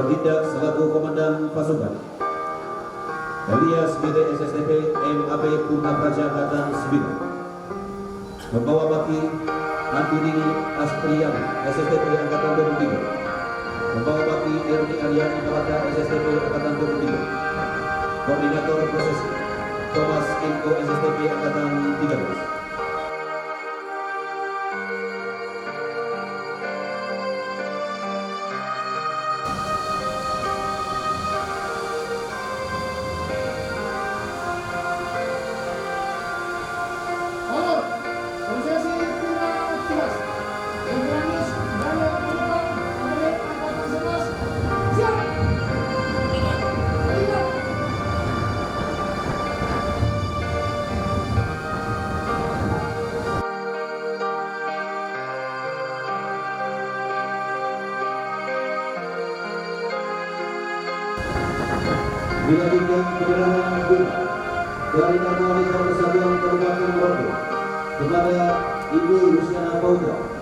bertindak selaku Komandan Pasukan. Alias BD SSTP MAP Puna Praja Angkatan 9. Membawa baki Andini Astriani SSTP Angkatan 23. Membawa baki Erni Ariani Malaka SSTP Angkatan 23. Koordinator proses Thomas Enko SSTP Angkatan 13. Dilanjutkan penyerahan bunga dari Nama Wanita Persatuan Kabupaten Merauke kepada Ibu Luciana Pauga.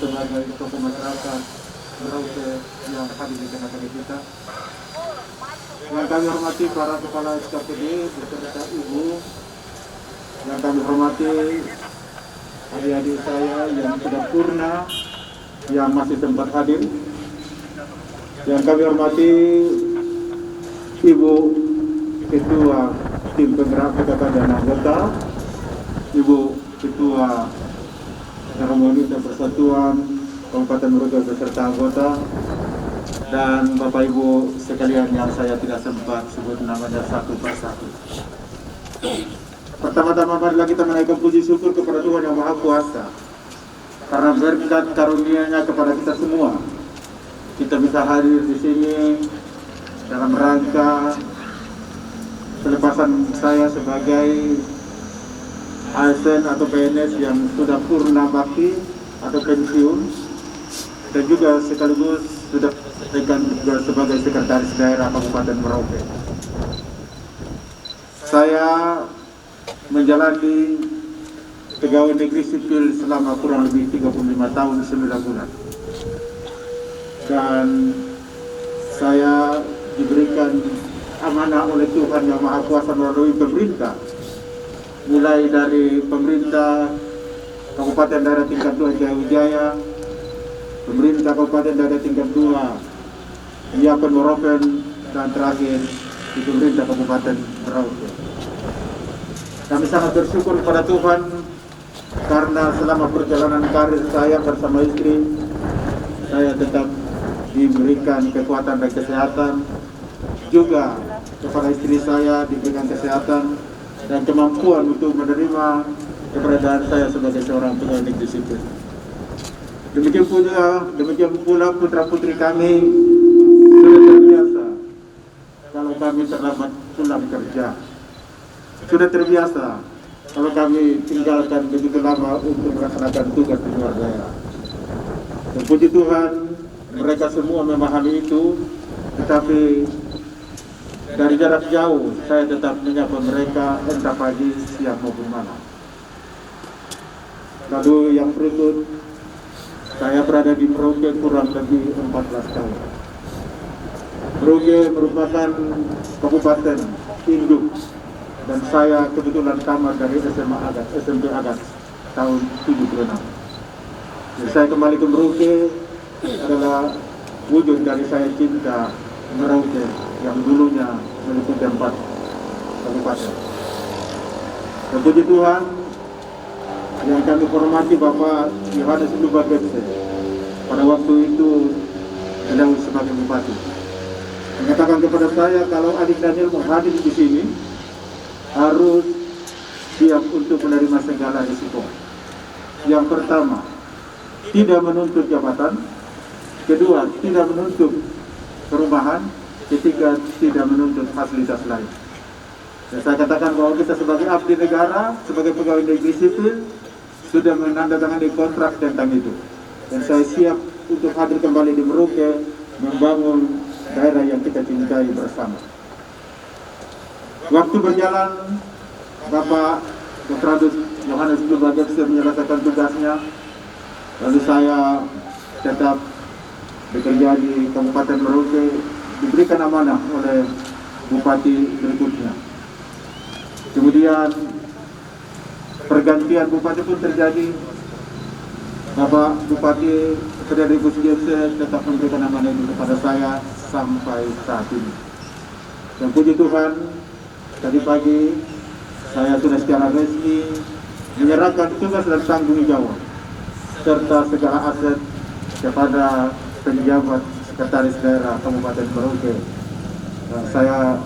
sebagai tokoh masyarakat Merauke yang hadir di tengah-tengah kita. Yang kami hormati para kepala SKPD beserta Ibu, yang kami hormati adik-adik saya yang sudah purna, yang masih sempat hadir. Yang kami hormati Ibu Ketua Tim Penggerak PKK dan Anggota, Ibu Ketua Seremoni dan Persatuan Kabupaten Merauke beserta anggota, dan Bapak Ibu sekalian yang saya tidak sempat sebut namanya satu persatu. Pertama-tama marilah kita menaikkan puji syukur kepada Tuhan Yang Maha Kuasa, karena berkat karunia-Nya kepada kita semua, kita bisa hadir di sini dalam rangka pelepasan saya sebagai ASN atau PNS yang sudah purna bakti atau pensiun, dan juga sekaligus sudah juga sebagai sekretaris daerah Kabupaten Merauke. Saya menjalani pegawai negeri sipil selama kurang lebih 35 tahun 9 bulan. Dan saya diberikan amanah oleh Tuhan Yang Maha Kuasa melalui pemerintah, mulai dari pemerintah Kabupaten Daerah Tingkat 2 Jaya Wijaya, pemerintah Kabupaten Daerah Tingkat 2 Yapen Moropen, dan terakhir di pemerintah Kabupaten Merauke. Kami sangat bersyukur kepada Tuhan karena selama perjalanan karir saya bersama istri, saya tetap diberikan kekuatan dan kesehatan, juga kepada istri saya diberikan kesehatan dan kemampuan untuk menerima keberadaan saya sebagai seorang pegawai negeri sipil. Demikian pula putra-putri kami sudah terbiasa kalau kami terlambat pulang kerja. Sudah terbiasa kalau kami tinggalkan begitu lama untuk melaksanakan tugas di luar daerah. Dan puji Tuhan, mereka semua memahami itu, tetapi dari jarak jauh saya tetap menyapa mereka entah pagi, siang maupun malam. Lalu yang berikut, saya berada di Merauke kurang lebih 14 tahun. Merauke merupakan kabupaten induk, dan saya kebetulan tamat dari SMP Agat tahun 76. Jadi saya kembali ke Merauke adalah wujud dari saya cinta Merauke yang dulunya meliputi 4 kabupaten. Dan puji Tuhan, yang kami hormati Bapak Yohanes Lubagetse, pada waktu itu beliau sebagai bupati, mengatakan kepada saya kalau adik Daniel mau hadir di sini harus siap untuk menerima segala risiko. Yang pertama, tidak menuntut jabatan; kedua, tidak menuntut perumahan; ketiga, tidak menuntut fasilitas lain. Dan saya katakan bahwa kita sebagai abdi negara, sebagai pegawai negeri sipil, sudah menandatangani kontrak tentang itu. Dan saya siap untuk hadir kembali di Merauke, membangun daerah yang kita cintai bersama. Waktu berjalan, Bapak Dr. Yohanes Lubagetse menyelesaikan tugasnya, lalu saya tetap bekerja di Kabupaten Merauke, diberikan amanah oleh Bupati berikutnya. Kemudian pergantian bupati pun terjadi. Bapak Bupati Frederick Gusgielse tetap memberikan amanah itu kepada saya sampai saat ini. Dan puji Tuhan, tadi pagi saya sudah secara resmi menyerahkan tugas dan tanggung jawab serta segala aset kepada penjabat Sekretaris Daerah Kabupaten Merauke. Dan saya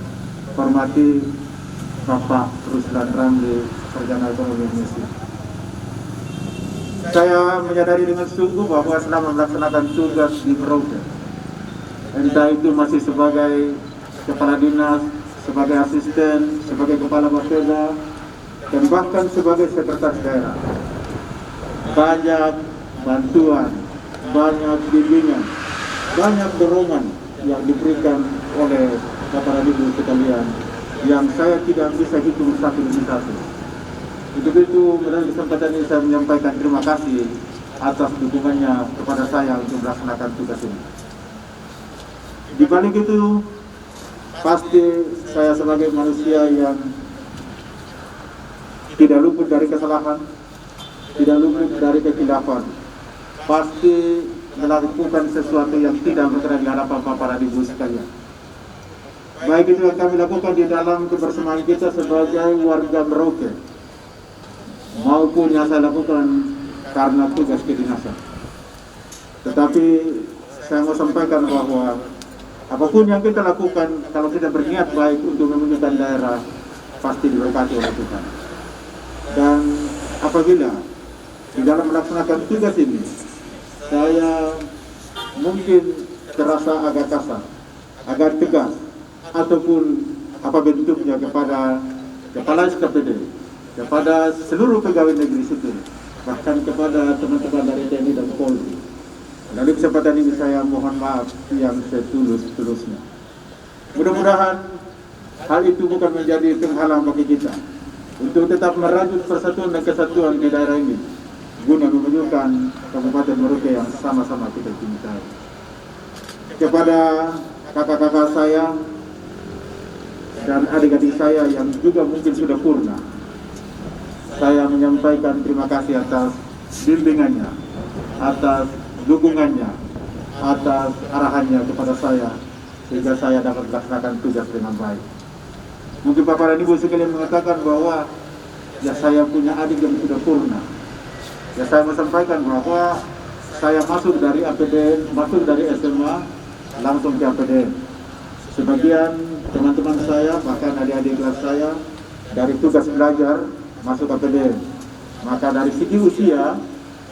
hormati Bapak Ruslan Ramli, Sarjana Ekonomi Indonesia. Saya menyadari dengan sungguh bahwa selama melaksanakan tugas di Merauke, entah itu masih sebagai kepala dinas, sebagai asisten, sebagai kepala bapeda, dan bahkan sebagai sekretaris daerah, banyak bantuan, banyak bimbingan, banyak dorongan yang diberikan oleh Bapak dan Ibu sekalian yang saya tidak bisa hitung satu demi satu. Untuk itu, pada kesempatan ini saya menyampaikan terima kasih atas dukungannya kepada saya untuk melaksanakan tugas ini. Di balik itu, pasti saya sebagai manusia yang tidak luput dari kesalahan, tidak luput dari kekhilafan, pasti melakukan sesuatu yang tidak berkenan di hadapan Bapak dan Ibu sekalian. Baik itu yang kami lakukan di dalam kebersamaan kita sebagai warga Merauke, maupun yang saya lakukan karena tugas kedinasan. Tetapi saya mau sampaikan bahwa apapun yang kita lakukan, kalau kita berniat baik untuk memajukan daerah, pasti diberkati oleh Tuhan. Dan apabila di dalam melaksanakan tugas ini, saya mungkin terasa agak kasar, agak tegas, ataupun apa bentuknya kepada Kepala SKPD, kepada seluruh pegawai negeri sipil, bahkan kepada teman-teman dari TNI dan Polri. Dari kesempatan ini saya mohon maaf yang setulus-tulusnya. Mudah-mudahan hal itu bukan menjadi penghalang bagi kita untuk tetap merajut persatuan dan kesatuan di daerah ini, guna memajukan Kabupaten Merauke yang sama-sama kita cintai. Kepada kakak-kakak saya dan adik-adik saya yang juga mungkin sudah purna, saya menyampaikan terima kasih atas bimbingannya, atas dukungannya, atas arahannya kepada saya, sehingga saya dapat melaksanakan tugas dengan baik. Mungkin Bapak dan Ibu sekalian mengatakan bahwa ya saya punya adik yang sudah purna. Ya saya mau sampaikan bahwa saya masuk dari APDN, masuk dari SMA langsung ke APDN. Sebagian teman-teman saya, bahkan adik-adik kelas saya, dari tugas belajar masuk APDN. Maka dari segi usia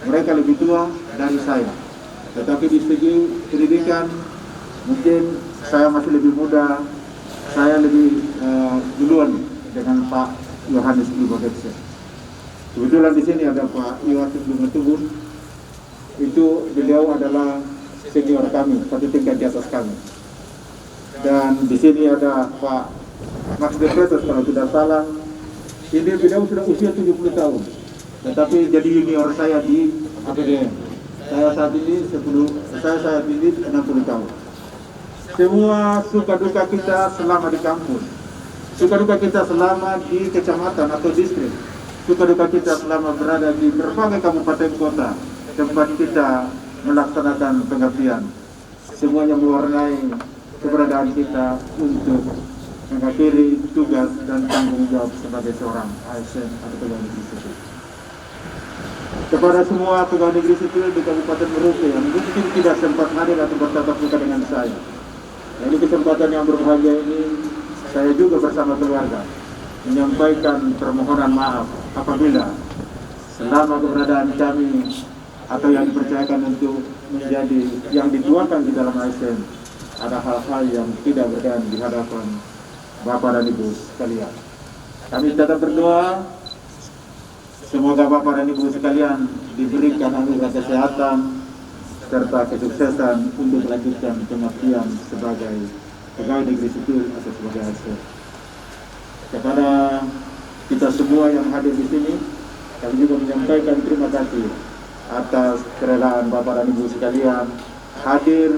mereka lebih tua dari saya. Tetapi di segi pendidikan mungkin saya masih lebih muda. Saya lebih duluan dengan Pak Yohanes Lubagetse. Kebetulan di sini ada Pak Yohanes Lubagetse. Itu beliau adalah senior kami, satu tingkat di atas kami. Dan di sini ada Pak Max Dekretos kalau tidak salah. Ini beliau sudah usia 70 tahun. Tetapi jadi junior saya di APDN. Saya saat ini 60 tahun. Semua suka duka kita selama di kampus, suka duka kita selama di kecamatan atau distrik, suka duka kita selama berada di berbagai kabupaten kota tempat kita melaksanakan pengabdian, semuanya mewarnai keberadaan kita untuk mengakhiri tugas dan tanggung jawab sebagai seorang ASN atau pegawai negeri sipil. Kepada semua pegawai negeri sipil di Kabupaten Merauke yang mungkin tidak sempat hadir atau bertatap muka dengan saya, ini kesempatan yang berbahagia ini, saya juga bersama keluarga menyampaikan permohonan maaf apabila selama keberadaan kami atau yang dipercayakan untuk menjadi yang dituakan di dalam ASN ada hal-hal yang tidak berkenan di hadapan Bapak dan Ibu sekalian. Kami tetap berdoa semoga Bapak dan Ibu sekalian diberikan anugerah kesehatan serta kesuksesan untuk melanjutkan pengabdian sebagai pegawai negeri sipil atau sebagai ASN. Kepada kita semua yang hadir di sini, kami juga menyampaikan terima kasih atas kerelaan Bapak dan Ibu sekalian hadir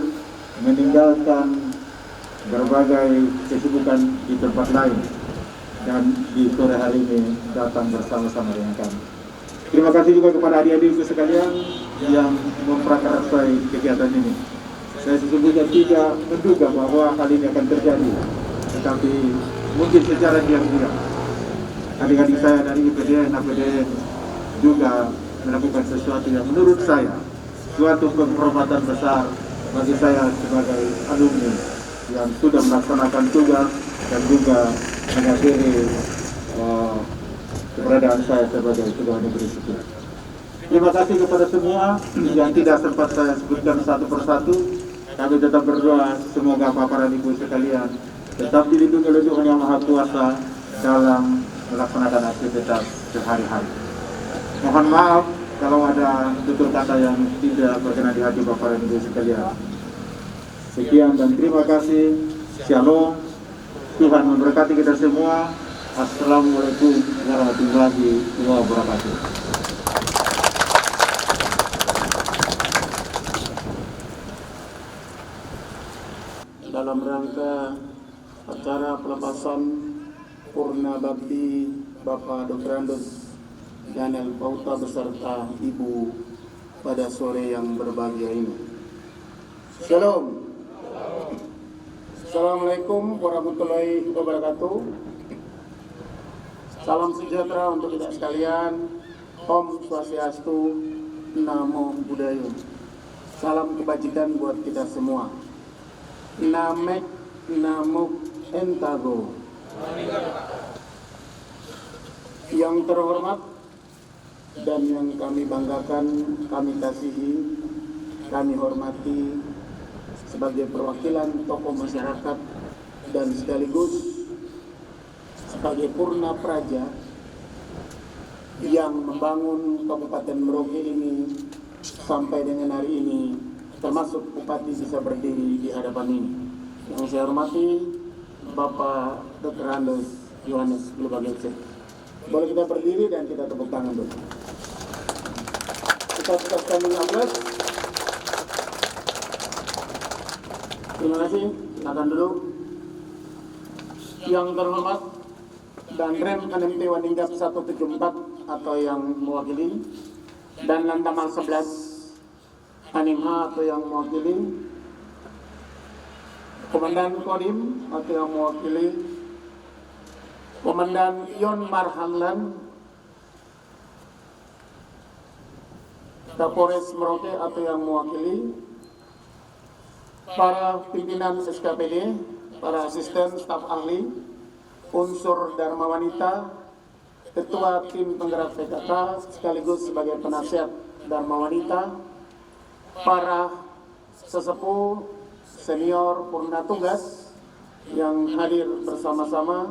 meninggalkan berbagai kesibukan di tempat lain dan di sore hari ini datang bersama-sama dengan kami. Terima kasih juga kepada adik-adikku sekalian yang memprakarsai kegiatan ini. Saya sesungguhnya tidak menduga bahwa hal ini akan terjadi, tetapi mungkin secara diam-diam adik-adik saya dari IPDN, APDN juga melakukan sesuatu yang menurut saya suatu penghormatan besar bagi saya sebagai alumni yang sudah melaksanakan tugas dan juga mengakhiri keberadaan saya sebagai pegawai negeri sipil. Terima kasih kepada semua yang tidak sempat saya sebutkan satu persatu. Kami tetap berdoa semoga Bapak dan Ibu sekalian tetap dilindungi oleh Tuhan Yang Maha Kuasa dalam melaksanakan aktivitas sehari-hari. Mohon maaf kalau ada tutur kata yang tidak berkenan di hati Bapak dan Ibu sekalian. Sekian dan terima kasih. Shalom. Tuhan memberkati kita semua. Assalamualaikum warahmatullahi wabarakatuh. dalam rangka acara pelepasan Purna Bakti Bapak Dr. Andes Daniel Pauta beserta Ibu pada sore yang berbahagia ini. Shalom. Assalamualaikum warahmatullahi wabarakatuh. Salam sejahtera untuk kita sekalian. Om Swastiastu, Namo Buddhaya. Salam kebajikan buat kita semua. Namek Namuk Entago. Yang terhormat dan yang kami banggakan, kami kasihi, kami hormati sebagai perwakilan tokoh masyarakat dan sekaligus sebagai Purna Praja yang membangun Kabupaten Merauke ini sampai dengan hari ini, termasuk Bupati bisa berdiri di hadapan ini. Yang saya hormati Bapak Dr. Andes Yohanes Lubagece. Boleh kita berdiri dan kita tepuk tangan dulu. Kita standing applause. Terima kasih. Silakan dulu. Yang terhormat dan Rem NMT Waninggap 174 atau yang mewakili, dan Lantamal 11 Animha atau yang mewakili, Komandan Kodim atau yang mewakili, Komandan Yon Marhanlan, Kapolres Merauke atau yang mewakili, para pimpinan SKPD, para asisten staf ahli, unsur Dharma Wanita, Ketua Tim Penggerak PKK sekaligus sebagai penasihat Dharma Wanita, para sesepuh senior Purna Tugas yang hadir bersama-sama,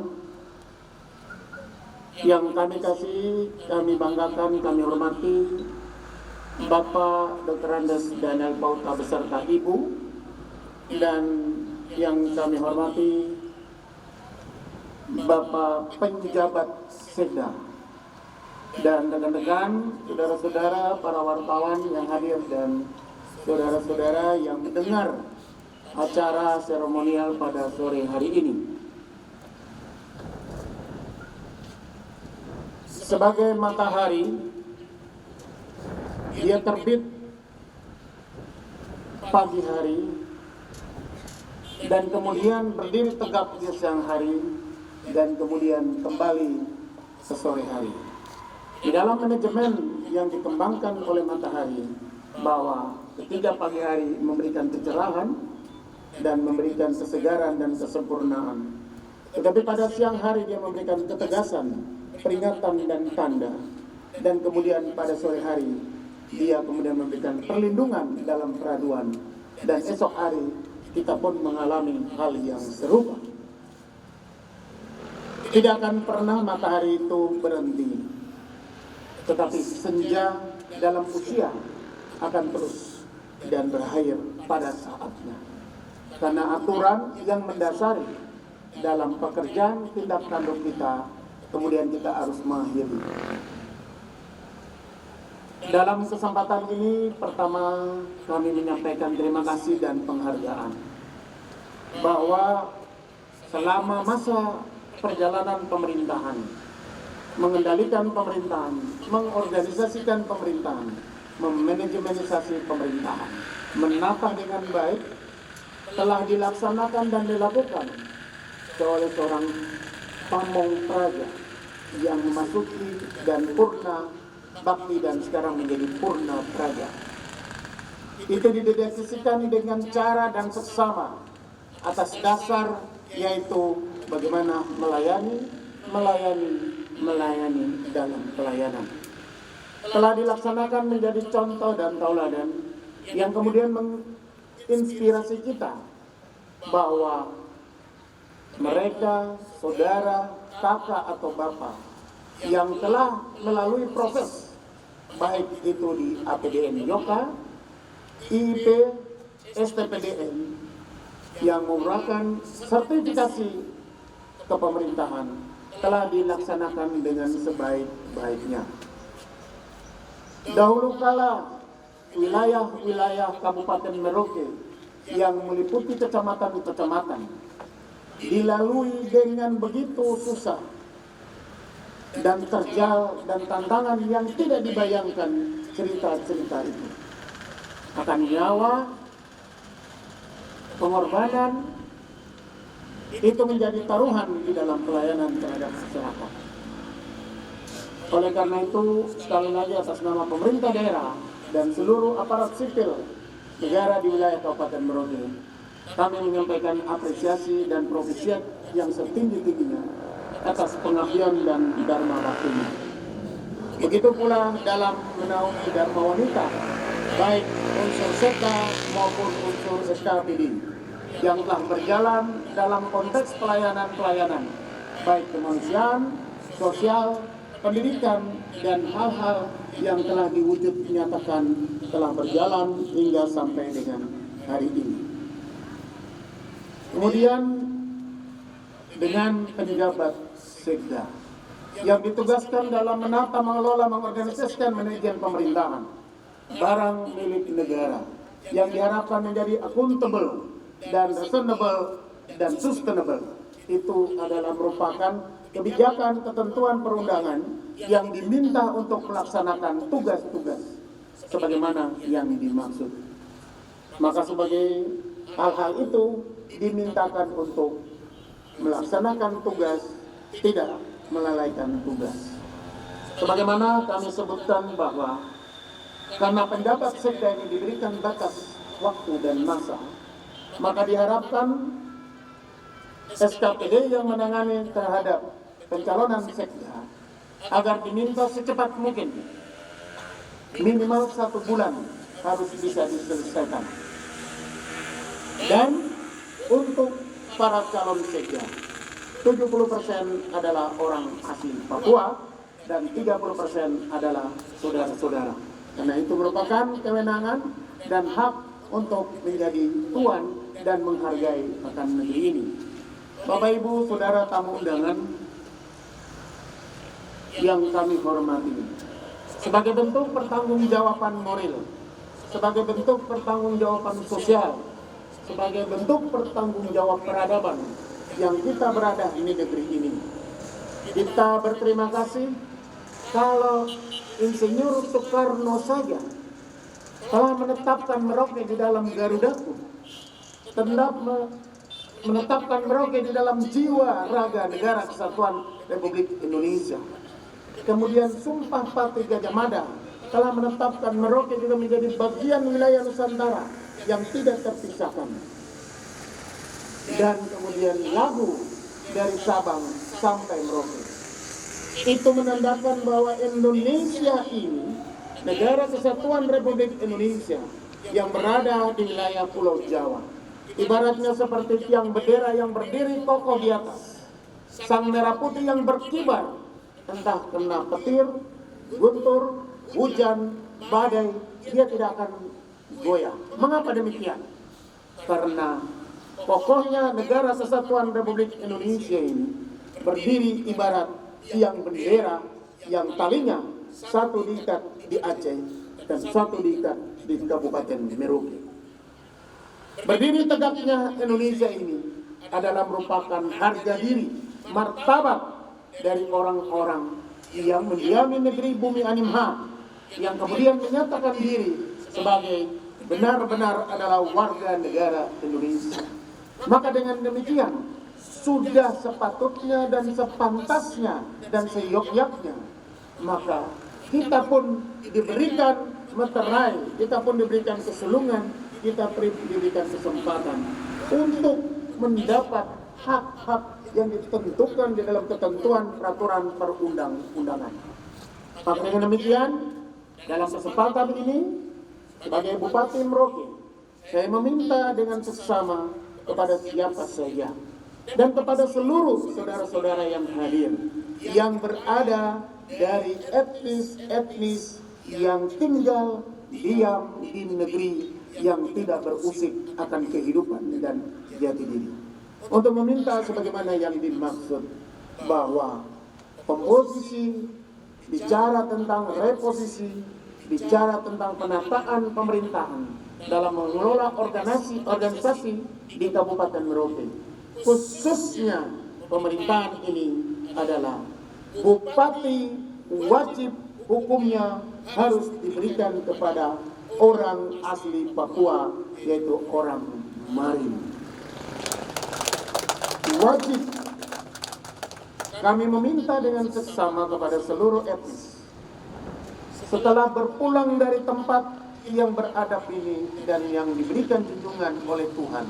yang kami kasih, kami banggakan, kami hormati Bapak Dr. Andes Daniel Pauta beserta Ibu, dan yang kami hormati Bapak Penjabat Sekda dan rekan-rekan, saudara-saudara, para wartawan yang hadir dan saudara-saudara yang mendengar acara seremonial pada sore hari ini. Sebagai matahari, dia terbit pagi hari dan kemudian berdiri tegak di siang hari dan kemudian kembali ke sore hari. Di dalam manajemen yang dikembangkan oleh matahari, bahwa ketika pagi hari memberikan kecerahan dan memberikan kesegaran dan kesempurnaan, tetapi pada siang hari dia memberikan ketegasan, peringatan dan tanda, dan kemudian pada sore hari dia kemudian memberikan perlindungan dalam peraduan, dan esok hari kita pun mengalami hal yang serupa. Tidak akan pernah matahari itu berhenti, tetapi senja dalam usia akan terus dan berakhir pada saatnya. Karena aturan yang mendasari dalam pekerjaan tindak tanduk kita, kemudian kita harus mengakhiri. Dalam kesempatan ini, pertama kami menyampaikan terima kasih dan penghargaan bahwa selama masa perjalanan pemerintahan, mengendalikan pemerintahan, mengorganisasikan pemerintahan, memanajemenisasi pemerintahan, menata dengan baik, telah dilaksanakan dan dilakukan oleh seorang pamong praja yang memasuki dan purna bakti dan sekarang menjadi purna praja. Itu didedikasikan dengan cara dan seksama atas dasar yaitu bagaimana melayani dalam pelayanan. Telah dilaksanakan menjadi contoh dan tauladan yang kemudian menginspirasi kita bahwa mereka, saudara, kakak atau bapak yang telah melalui proses baik itu di APDN Yoka, IP, STPDN yang merupakan sertifikasi kepemerintahan telah dilaksanakan dengan sebaik-baiknya. Dahulu kala wilayah-wilayah Kabupaten Merauke yang meliputi kecamatan-kecamatan dilalui dengan begitu susah dan terjal dan tantangan yang tidak dibayangkan cerita-cerita itu. Akan nyawa, pengorbanan, itu menjadi taruhan di dalam pelayanan terhadap masyarakat. Oleh karena itu, sekali lagi atas nama pemerintah daerah dan seluruh aparat sipil negara di wilayah Kabupaten Merauke, kami menyampaikan apresiasi dan profesiat yang setinggi-tingginya atas pengabdian dan dharma baktinya. Begitu pula dalam menaungi dharma wanita, baik unsur Sekda maupun unsur SKPD yang telah berjalan dalam konteks pelayanan-pelayanan, baik kemanusiaan, sosial, pendidikan, dan hal-hal yang telah diwujud nyatakan telah berjalan hingga sampai dengan hari ini. Kemudian dengan penjabat Sekda yang ditugaskan dalam menata, mengelola, mengorganisasikan manajemen pemerintahan barang milik negara yang diharapkan menjadi akuntabel dan reasonable dan sustainable, itu adalah merupakan kebijakan ketentuan perundangan yang diminta untuk melaksanakan tugas-tugas sebagaimana yang dimaksud. Maka sebagai hal-hal itu dimintakan untuk melaksanakan tugas, tidak melalaikan tugas. Sebagaimana kami sebutkan bahwa karena penjabat Sekda ini diberikan batas waktu dan masa, maka diharapkan SKPD yang menangani terhadap pencalonan Sekda agar diminta secepat mungkin, minimal 1 bulan harus bisa diselesaikan. Dan untuk para calon Sekda, 70% adalah orang asli Papua dan 30% adalah saudara-saudara. Karena itu merupakan kewenangan dan hak untuk menjadi tuan dan menghargai akan negeri ini. Bapak Ibu, saudara tamu undangan yang kami hormati, sebagai bentuk pertanggungjawaban moral, sebagai bentuk pertanggungjawaban sosial, sebagai bentuk pertanggungjawab peradaban yang kita berada di negeri ini, kita berterima kasih kalau Insinyur Soekarno saja telah menetapkan Merauke di dalam Garudaku, menetapkan Merauke di dalam jiwa raga negara kesatuan Republik Indonesia. Kemudian Sumpah Pati Gajah Mada telah menetapkan Merauke juga menjadi bagian wilayah Nusantara yang tidak terpisahkan. Dan kemudian lagu dari Sabang sampai Merauke itu menandakan bahwa Indonesia ini, negara kesatuan Republik Indonesia yang berada di wilayah Pulau Jawa, ibaratnya seperti tiang bendera yang berdiri kokoh di atas, sang merah putih yang berkibar, entah kena petir, guntur, hujan, badai, dia tidak akan goyah. Mengapa demikian? Karena pokoknya negara kesatuan Republik Indonesia ini berdiri ibarat tiang bendera yang talinya satu diikat di Aceh dan satu diikat di Kabupaten Merauke. Berdiri tegaknya Indonesia ini adalah merupakan harga diri, martabat dari orang-orang yang mendiami negeri bumi Animha, yang kemudian menyatakan diri sebagai benar-benar adalah warga negara Indonesia. Maka dengan demikian sudah sepatutnya dan sepantasnya dan seyogyaknya, maka kita pun diberikan meterai, kita pun diberikan kesulungan, kita diberikan kesempatan untuk mendapat hak-hak yang ditentukan di dalam ketentuan peraturan perundang-undangan. Maka dengan demikian, dalam kesempatan ini, sebagai Bupati Merauke, saya meminta dengan seksama kepada siapa saja dan kepada seluruh saudara-saudara yang hadir, yang berada dari etnis-etnis yang tinggal diam di negeri yang tidak berusik akan kehidupan dan jati diri, untuk meminta sebagaimana yang dimaksud bahwa komposisi, bicara tentang reposisi, bicara tentang penataan pemerintahan, dalam mengelola organisasi di Kabupaten Merauke. Khususnya pemerintahan ini adalah bupati wajib hukumnya harus diberikan kepada orang asli Papua, yaitu orang Marin. Wajib kami meminta dengan seksama kepada seluruh etnis, setelah berpulang dari tempat yang beradab ini dan yang diberikan junjungan oleh Tuhan,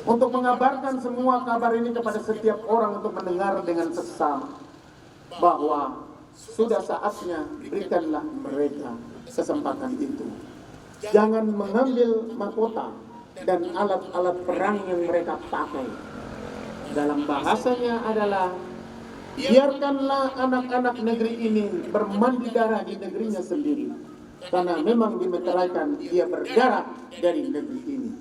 untuk mengabarkan semua kabar ini kepada setiap orang untuk mendengar dengan seksama bahwa sudah saatnya berikanlah mereka kesempatan itu. Jangan mengambil mahkota dan alat-alat perang yang mereka pakai. Dalam bahasanya adalah, biarkanlah anak-anak negeri ini bermandi darah di negerinya sendiri, karena memang dimeteraikan dia berdarah dari negeri ini.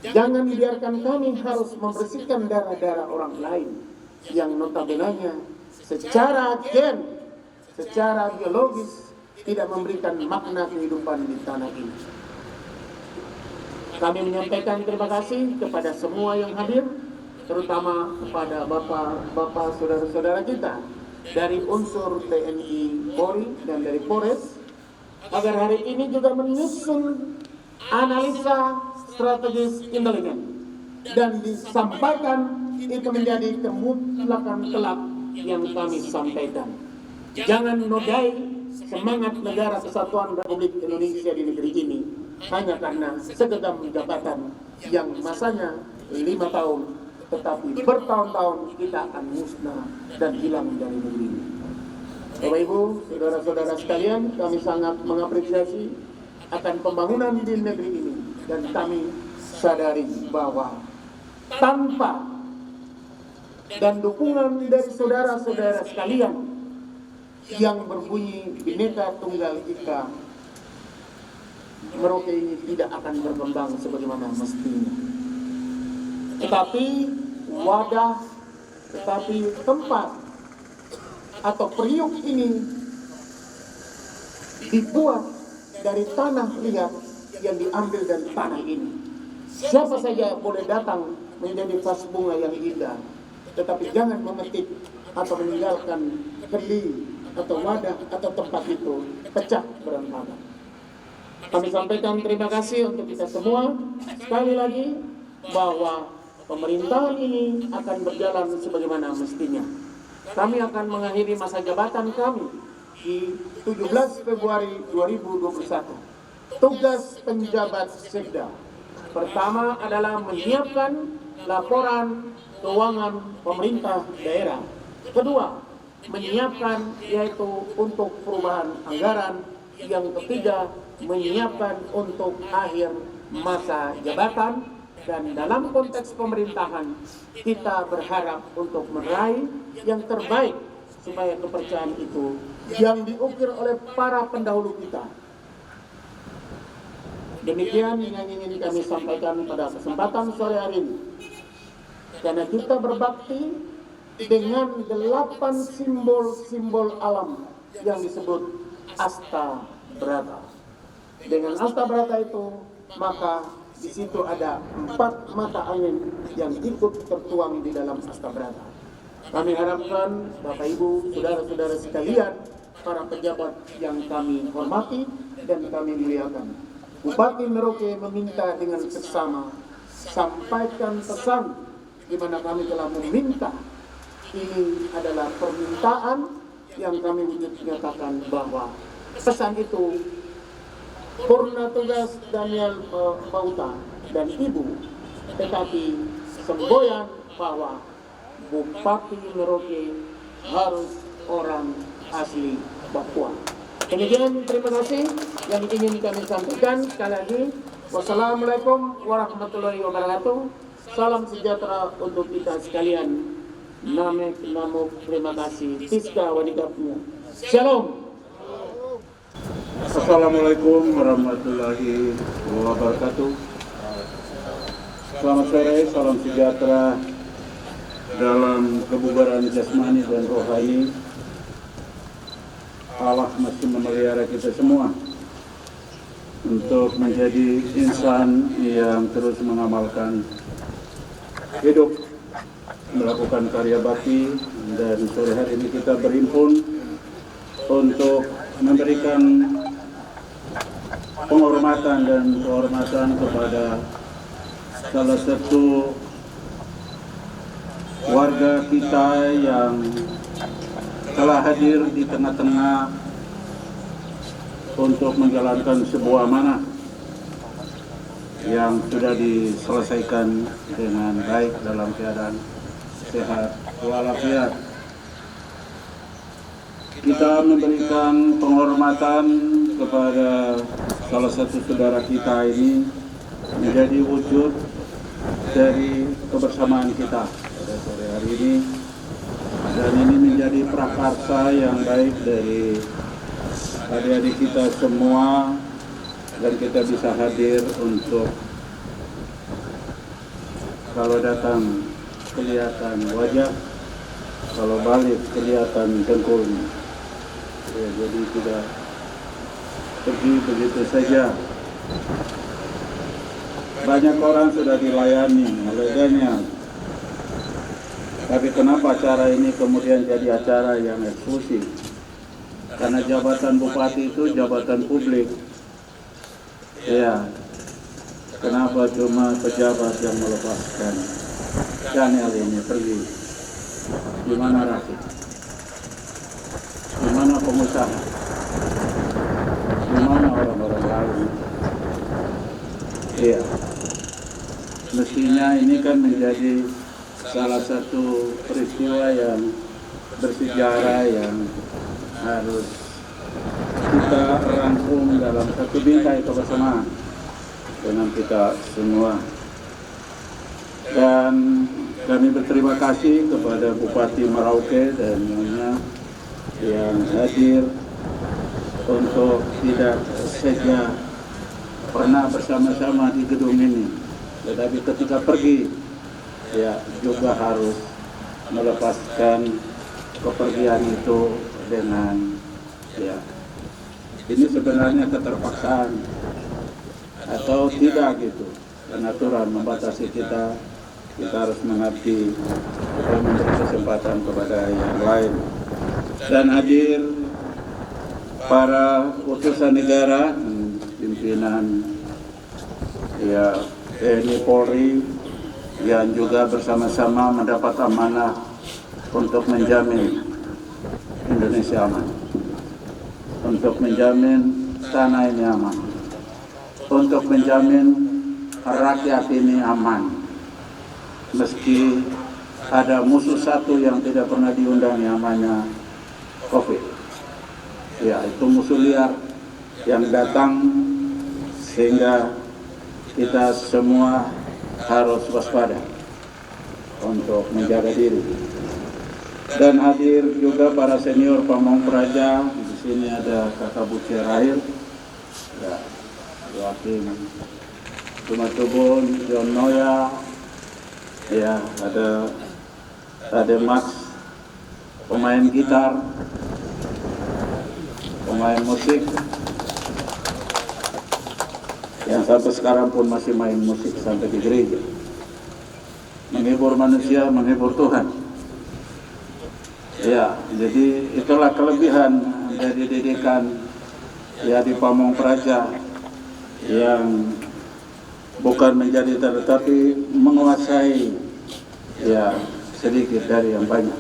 Jangan biarkan kami harus membersihkan darah-darah orang lain yang notabene secara gen, secara biologis tidak memberikan makna kehidupan di tanah ini. Kami menyampaikan terima kasih kepada semua yang hadir, terutama kepada bapak-bapak saudara-saudara kita dari unsur TNI Polri dan dari Polres, agar hari ini juga menyusun analisa strategis intelijen dan disampaikan itu menjadi kemutlakan kelak yang kami sampaikan. Jangan nodai semangat negara kesatuan Republik Indonesia di negeri ini hanya karena segenggam jabatan yang masanya 5 tahun, tetapi bertahun-tahun kita akan musnah dan hilang dari negeri ini. Bapak Ibu, saudara-saudara sekalian, kami sangat mengapresiasi akan pembangunan di negeri ini, dan kami sadari bahwa tanpa dan dukungan dari saudara-saudara sekalian yang berbunyi Bhinneka Tunggal Ika, Merauke ini tidak akan berkembang sebagaimana mestinya. Tetapi wadah, tetapi tempat atau periuk ini dibuat dari tanah liat yang diambil dari tanah ini. Siapa saja boleh datang menjadi vas bunga yang indah, tetapi jangan memetik atau meninggalkan kendi atau wadah atau tempat itu pecah berantakan. Kami sampaikan terima kasih untuk kita semua. Sekali lagi bahwa pemerintahan ini akan berjalan sebagaimana mestinya. Kami akan mengakhiri masa jabatan kami di 17 Februari 2021. Tugas penjabat Sekda pertama adalah menyiapkan laporan keuangan pemerintah daerah. Kedua, menyiapkan yaitu untuk perubahan anggaran. Yang ketiga, menyiapkan untuk akhir masa jabatan. Dan dalam konteks pemerintahan, kita berharap untuk meraih yang terbaik supaya kepercayaan itu yang diukir oleh para pendahulu kita. Demikian yang ingin kami sampaikan pada kesempatan sore hari ini. Karena kita berbakti dengan 8 simbol-simbol alam yang disebut Asta Brata. Dengan Asta Brata itu, maka di situ ada 4 mata angin yang ikut tertuang di dalam Asta Brata. Kami harapkan Bapak Ibu, saudara-saudara sekalian, para pejabat yang kami hormati dan kami muliakan, Bupati Merauke meminta dengan seksama, sampaikan pesan di mana kami telah meminta. Ini adalah permintaan yang kami wujud nyatakan bahwa pesan itu Purna Tugas Daniel Bauta dan Ibu, tetapi semboyan bahwa Bupati Merauke harus orang asli Papua. Demikian, terima kasih yang ingin kami sampaikan. Sekali lagi, wassalamualaikum warahmatullahi wabarakatuh. Salam sejahtera untuk kita sekalian. Namo, terima kasih. Tiska Wadikapmu. Shalom. Assalamualaikum warahmatullahi wabarakatuh. Selamat sore, salam sejahtera dalam kebugaran jasmani dan rohani. Allah masih memelihara kita semua. untuk menjadi insan yang terus mengamalkan hidup, melakukan karya bakti, dan sore hari ini kita berhimpun untuk memberikan penghormatan dan kehormatan kepada salah satu warga kita yang telah hadir di tengah-tengah untuk menjalankan sebuah amanah yang sudah diselesaikan dengan baik dalam keadaan sehat walafiat. Kita memberikan penghormatan kepada salah satu saudara kita ini menjadi wujud dari kebersamaan kita pada sore hari ini, dan ini menjadi prakarsa yang baik dari adik-adik kita semua, dan kita bisa hadir untuk kalau datang kelihatan wajah, kalau balik kelihatan dengkulnya. Ya, jadi tidak pergi begitu saja. Banyak orang sudah dilayani olehnya, tapi kenapa acara ini kemudian jadi acara yang eksklusif? Karena jabatan bupati itu jabatan publik. Ya, kenapa cuma pejabat yang melepaskan channel ini pergi? Di mana Rasid? Di mana pengusaha? Di mana orang-orang lain? Iya, mestinya ini kan menjadi salah satu peristiwa yang bersejarah yang harus kita rangkum dalam satu bingkai kebersamaan dengan kita semua. Dan kami berterima kasih kepada Bupati Merauke dan Nyonya yang hadir untuk tidak saja pernah bersama-sama di gedung ini, tetapi ketika pergi ya juga harus melepaskan kepergian itu dengan ya ini sebenarnya keterpaksaan atau tidak gitu, dan aturan membatasi kita harus mengabdi dan memberi kesempatan kepada yang lain. Dan hadir para utusan negara, pimpinan ya TNI Polri yang juga bersama-sama mendapat amanah untuk menjamin Indonesia aman, untuk menjamin tanah ini aman, untuk menjamin rakyat ini aman. Meski ada musuh satu yang tidak pernah diundang, namanya COVID. Ya, itu musuh liar yang datang sehingga kita semua harus waspada untuk menjaga diri. Dan hadir juga para senior Pamong Praja. Di sini ada Kakak Buci Rahil, ya, Joakim Tumatubun, John Noya, ya, ada Max, pemain gitar, pemain musik, yang sampai sekarang pun masih main musik sampai di gereja, menghibur manusia, menghibur Tuhan. Ya, jadi itulah kelebihan dari didikan ya di Pamong Praja, yang bukan menjadi tetapi menguasai ya sedikit dari yang banyak.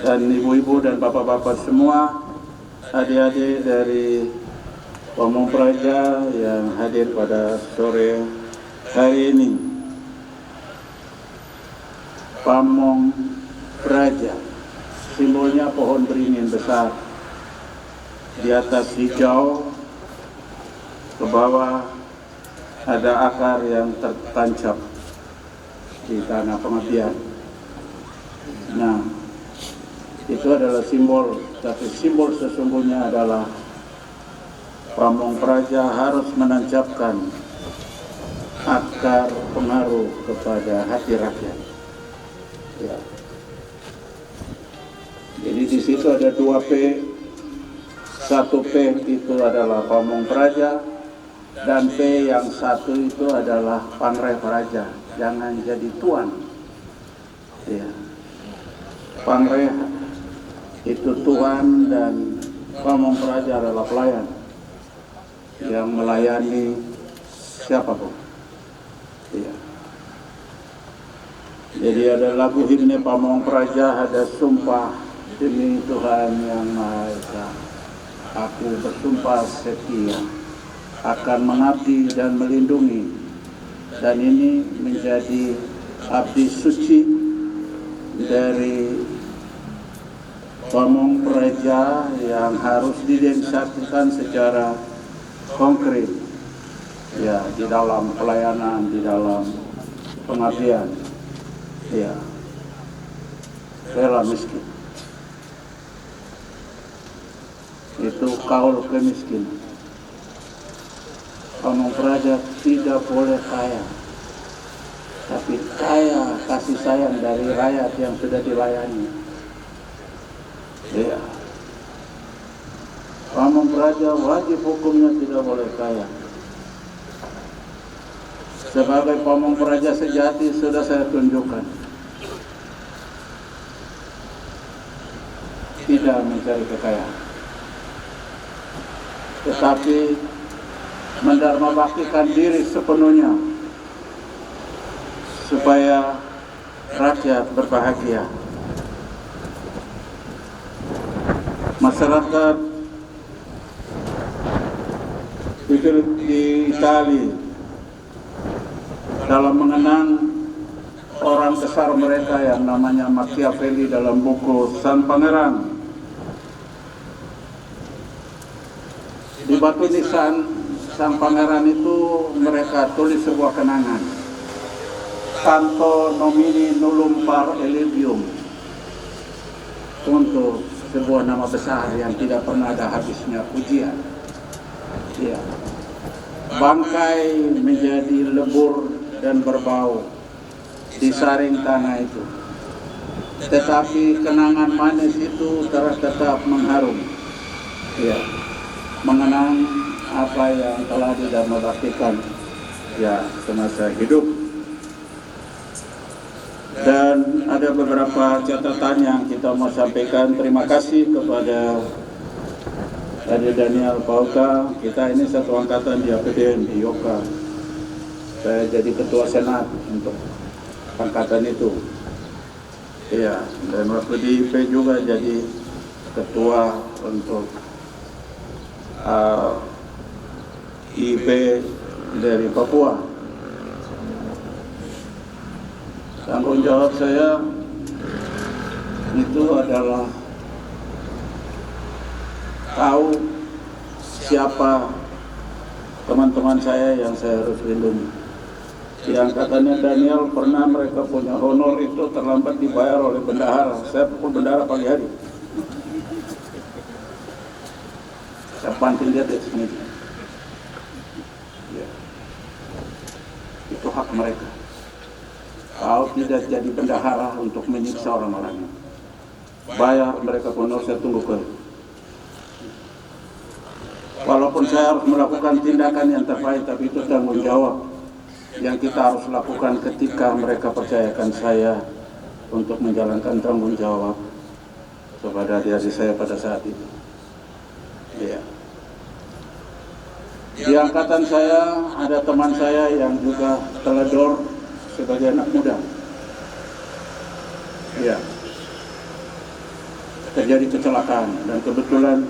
Dan ibu-ibu dan bapak-bapak semua, adik-adik dari Pamong Praja yang hadir pada sore hari ini. Pamong Praja, simbolnya pohon beringin besar, di atas hijau, ke bawah ada akar yang tertancap di tanah pengabdian. Nah, itu adalah simbol, tapi simbol sesungguhnya adalah Pamong Praja harus menancapkan akar pengaruh kepada hati rakyat. Ya. Jadi di situ ada 2P, satu P itu adalah Pamong Praja, dan P yang satu itu adalah Pangreh Praja. Jangan jadi tuan. Ya. Pangreh itu tuan dan Pamong Praja adalah pelayan yang melayani siapapun. Ya. Jadi ada lagu himne Pamong Praja, ada sumpah demi Tuhan yang Maha Esa. Aku bersumpah setia akan mengabdi dan melindungi, dan ini menjadi abdi suci dari Pamong Praja yang harus didefinisikan secara konkret, ya, di dalam pelayanan, di dalam pengabdian, ya, rela miskin. Itu kaul kemiskinan. Pamong Praja tidak boleh kaya, tapi kaya kasih sayang dari rakyat yang sudah dilayani. Ya. Pamong Praja wajib hukumnya tidak boleh kaya. Sebagai Pamong Praja sejati sudah saya tunjukkan. Tidak mencari kekayaan, tetapi mendarmabaktikan diri sepenuhnya supaya rakyat berbahagia. Masyarakat di Itali dalam mengenang orang besar mereka yang namanya Machiavelli dalam buku Sang Pangeran, di batu nisan Sang Pangeran itu mereka tulis sebuah kenangan, Canto nomini nullum par elegium, untuk sebuah nama besar yang tidak pernah ada habisnya pujian. Ya. Bangkai menjadi lebur dan berbau disaring tanah itu, tetapi kenangan manis itu tetap mengharum. Ya. Mengenang apa yang telah didarmabaktikan, ya, semasa hidup. Dan ada beberapa catatan yang kita mau sampaikan. Terima kasih kepada Adik Daniel Pauka. Kita ini satu angkatan di APDN di Yoka. Saya jadi ketua senat untuk angkatan itu. Iya, dan waktu di IP juga jadi ketua untuk IP dari Papua. Tanggung jawab saya itu adalah tahu siapa teman-teman saya yang saya harus lindungi. Di angkatannya Daniel pernah mereka punya honor itu terlambat dibayar oleh bendahara. Saya pukul bendahara pagi hari. Saya pantil dia di sini. Ya. Itu hak mereka. Kau tidak jadi bendahara untuk menyiksa orang-orang. Bayar mereka honor, saya tunggu ke. Walaupun saya harus melakukan tindakan yang terbaik, tapi itu tanggung jawab yang kita harus lakukan ketika mereka percayakan saya untuk menjalankan tanggung jawab kepada adik-adik saya pada saat itu. Ya. Di angkatan saya ada teman saya yang juga teledor sebagai anak muda. Ya. Terjadi kecelakaan dan kebetulan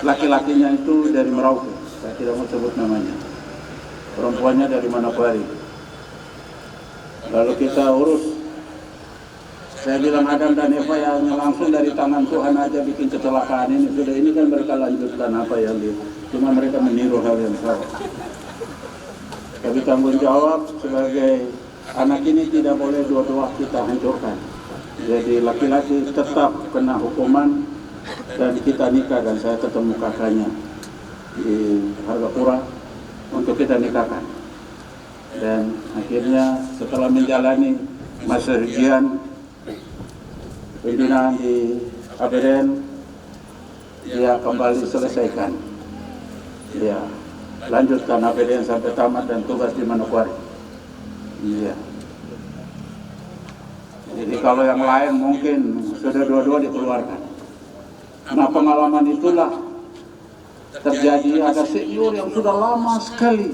laki-lakinya itu dari Merauke. Saya tidak mau sebut namanya. Perempuannya dari Manokwari. Lalu kita urus. Saya bilang Adam dan Eva yang langsung dari tangan Tuhan aja bikin kecelakaan ini. Sudah ini kan mereka lanjutkan apa yang dia. Cuma mereka meniru hal yang salah. Tapi tanggung jawab sebagai anak ini tidak boleh dua-dua kita hancurkan. Jadi laki-laki tetap kena hukuman dan kita nikah, dan saya ketemu kakaknya di Hargapura untuk kita nikahkan. Dan akhirnya setelah menjalani masa ujian pimpinan di APDN, dia kembali selesaikan. Ya, lanjutkan APDN sampai tamat dan tugas di Manokwari. Iya. Jadi kalau yang lain mungkin sudah dua-dua dikeluarkan. Nah, pengalaman itulah terjadi, ada senior yang sudah lama sekali.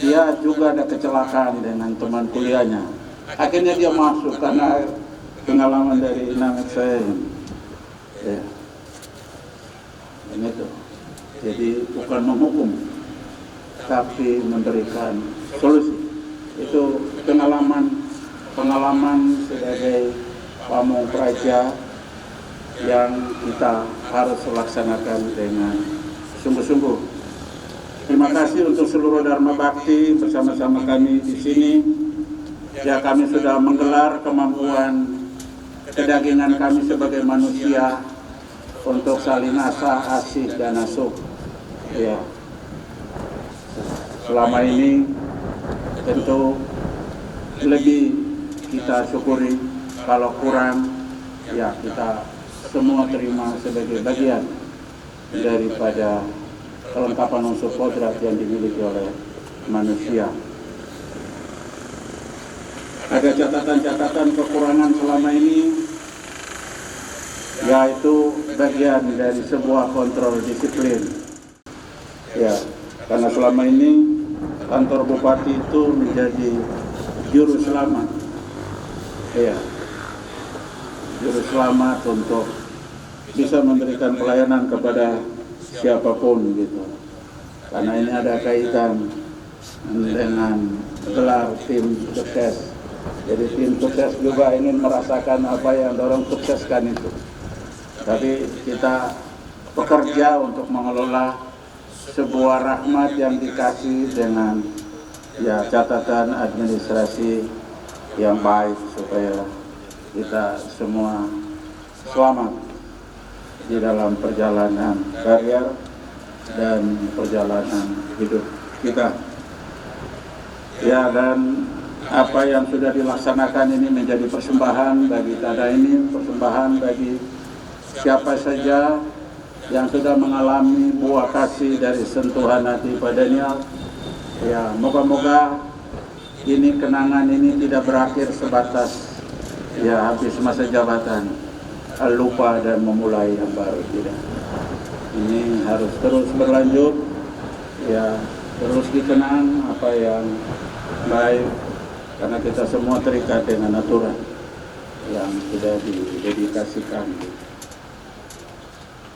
Dia juga ada kecelakaan dengan teman kuliahnya. Akhirnya dia masuk karena pengalaman dari Namek saya ini. Ya. Ini tuh. Jadi bukan menghukum, tapi memberikan solusi. Itu pengalaman sebagai pamong praja yang kita harus laksanakan dengan sungguh-sungguh. Terima kasih untuk seluruh Dharma Bakti bersama-sama kami di sini. Ya, kami sudah menggelar kemampuan kedagingan kami sebagai manusia untuk saling asah, asih, dan asuh. Ya, selama ini tentu lebih kita syukuri, kalau kurang ya kita semua terima sebagai bagian daripada kelengkapan unsur kodrat yang dimiliki oleh manusia. Ada catatan-catatan kekurangan selama ini, yaitu bagian dari sebuah kontrol disiplin. Ya, karena selama ini kantor bupati itu menjadi juru selamat. Ya, juru selamat untuk bisa memberikan pelayanan kepada siapapun gitu. Karena ini ada kaitan dengan gelar tim sukses. Jadi tim sukses juga ingin merasakan apa yang dorong sukseskan itu. Tapi kita bekerja untuk mengelola sebuah rahmat yang dikasih dengan ya catatan administrasi yang baik supaya kita semua selamat di dalam perjalanan karier dan perjalanan hidup kita. Ya, dan apa yang sudah dilaksanakan ini menjadi persembahan bagi Tada ini, persembahan bagi siapa saja yang sudah mengalami buah kasih dari sentuhan hati padanya. Ya, moga-moga ini kenangan ini tidak berakhir sebatas ya habis masa jabatan, lupa dan memulai yang baru. Tidak. Ini harus terus berlanjut, ya, terus dikenang apa yang baik, karena kita semua terikat dengan aturan yang sudah didedikasikan.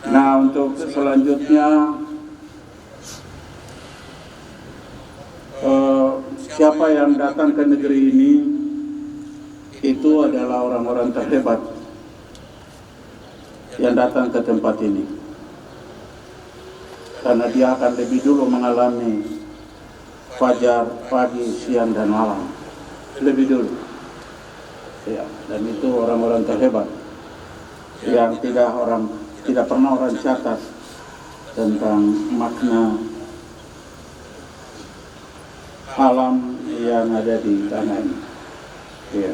Nah, untuk selanjutnya siapa yang datang ke negeri ini itu adalah orang-orang terhebat yang datang ke tempat ini, karena dia akan lebih dulu mengalami fajar, pagi, siang, dan malam lebih dulu. Ya, dan itu orang-orang terhebat yang tidak pernah orang catat tentang makna alam yang ada di tanah ini. Ya.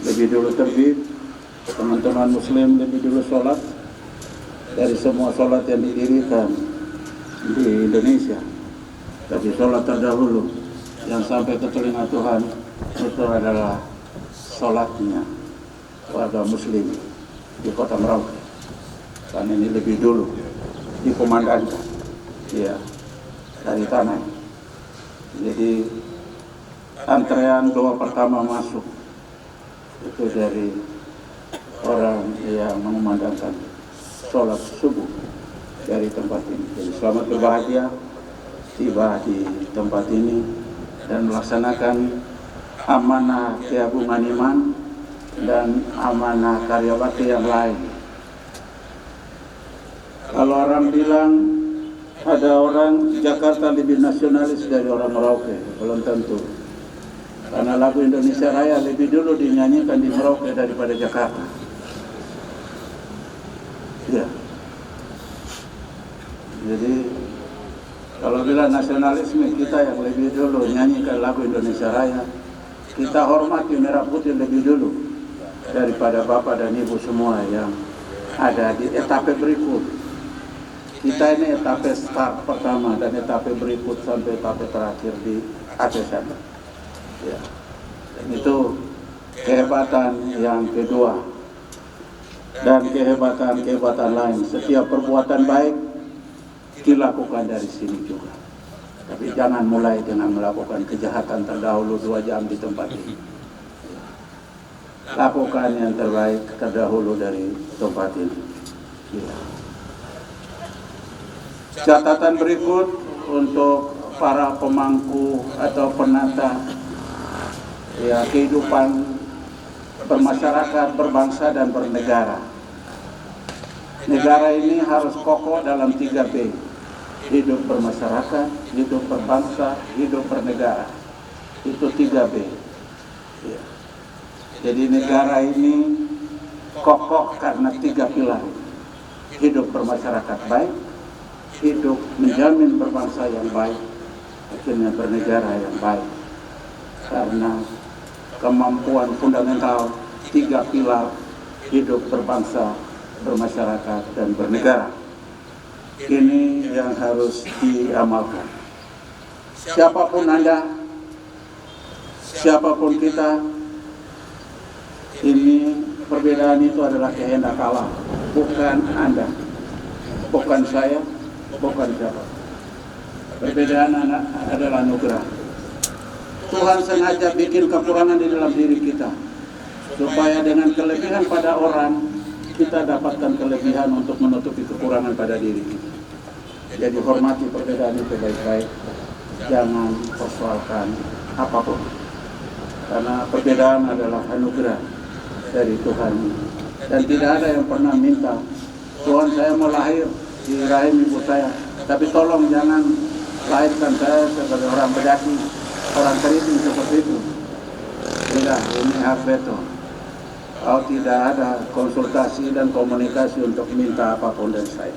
Lebih dulu terbit, teman-teman muslim lebih dulu sholat dari semua sholat yang didirikan di Indonesia. Tapi sholat terdahulu yang sampai ke telinga Tuhan itu adalah sholatnya warga muslim di kota Merauke. Karena ini lebih dulu dikumandangkan, ya, dari tanah. Jadi antrean doa pertama masuk itu dari orang yang mengumandangkan sholat subuh dari tempat ini. Jadi selamat berbahagia tiba di tempat ini dan melaksanakan amanah keagungan iman dan amanah karya bakti yang lain. Kalau orang bilang ada orang Jakarta lebih nasionalis dari orang Merauke, belum tentu. Karena lagu Indonesia Raya lebih dulu dinyanyikan di Merauke daripada Jakarta. Ya. Jadi kalau bilang nasionalisme, kita yang lebih dulu nyanyikan lagu Indonesia Raya, kita hormati merah putih lebih dulu daripada bapak dan ibu semua yang ada di etape berikut. Kita ini etape start pertama dan etape berikut sampai etape terakhir di akhir sana. Ya. Dan itu kehebatan yang kedua. Dan kehebatan lain, setiap perbuatan baik dilakukan dari sini juga. Tapi jangan mulai dengan melakukan kejahatan terdahulu 2 jam di tempat ini. Lakukan yang terbaik terdahulu dari tempat ini. Ya. Catatan berikut untuk para pemangku atau penata ya, kehidupan bermasyarakat, berbangsa, dan bernegara. Negara ini harus kokoh dalam 3B. Hidup bermasyarakat, hidup berbangsa, hidup bernegara. Itu 3B. Ya. Jadi negara ini kokoh karena 3 pilar. Hidup bermasyarakat baik, hidup menjamin berbangsa yang baik, akhirnya bernegara yang baik. Karena kemampuan fundamental 3 pilar hidup berbangsa, bermasyarakat, dan bernegara. Ini yang harus diamalkan. Siapapun Anda, siapapun kita, ini perbedaan itu adalah kehendak Allah, bukan Anda, bukan saya, bukan siapa. Perbedaan adalah anugerah. Tuhan sengaja bikin kekurangan di dalam diri kita, supaya dengan kelebihan pada orang, kita dapatkan kelebihan untuk menutupi kekurangan pada diri kita. Jadi hormati perbedaan itu baik-baik, jangan persoalkan apapun. Karena perbedaan adalah anugerah dari Tuhan. Dan tidak ada yang pernah minta, Tuhan saya mau lahir di rahim ibu saya, tapi tolong jangan lahirkan saya sebagai orang bedaki, orang keriting seperti itu. Tidak, ini hak veto. Kalau tidak ada konsultasi dan komunikasi untuk minta apapun dari saya.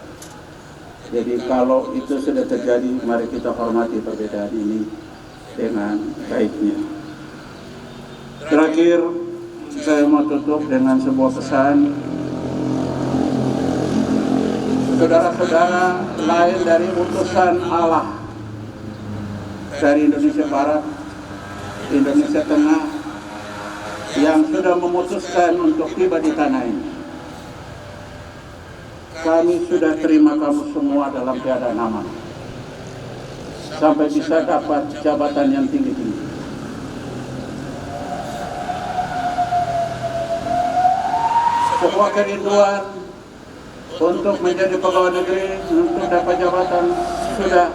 Jadi kalau itu sudah terjadi, mari kita hormati perbedaan ini dengan baiknya. Terakhir, saya mau tutup dengan sebuah pesan. Saudara-saudara lain dari utusan Allah dari Indonesia Barat, Indonesia Tengah, yang sudah memutuskan untuk tiba di tanah ini. Kami sudah terima kamu semua dalam keadaan aman, sampai bisa dapat jabatan yang tinggi-tinggi. Sebuah kerinduan untuk menjadi pegawai negeri, untuk dapat jabatan, sudah